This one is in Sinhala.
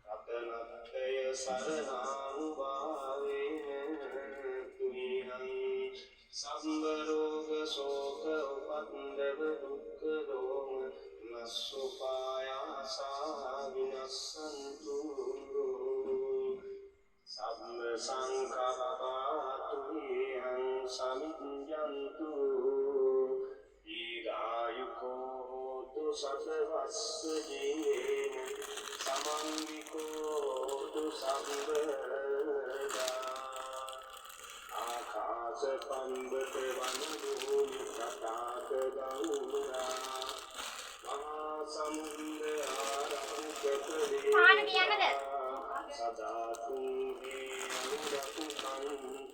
අතනත්තය සරණානුභාවේන තුහිනං සම්බ රෝග ශෝක උපන්දව දුක්ඛ දෝම නස්සුපායාසා විනස්සන්තු සම්ම සංකප්පා තුහිනං සමිඤ්ඤන්තු ඊරායුකෝ හෝතු සතවස්ස ජීවේන සමන්විකෝතු සම්බදා ආකාශ පන්දත වනභූමි තථාත ගෞරා මහා සමුද්ද ආරම්භක වේ සදා තුං හේ අනුරක්ඛන්තු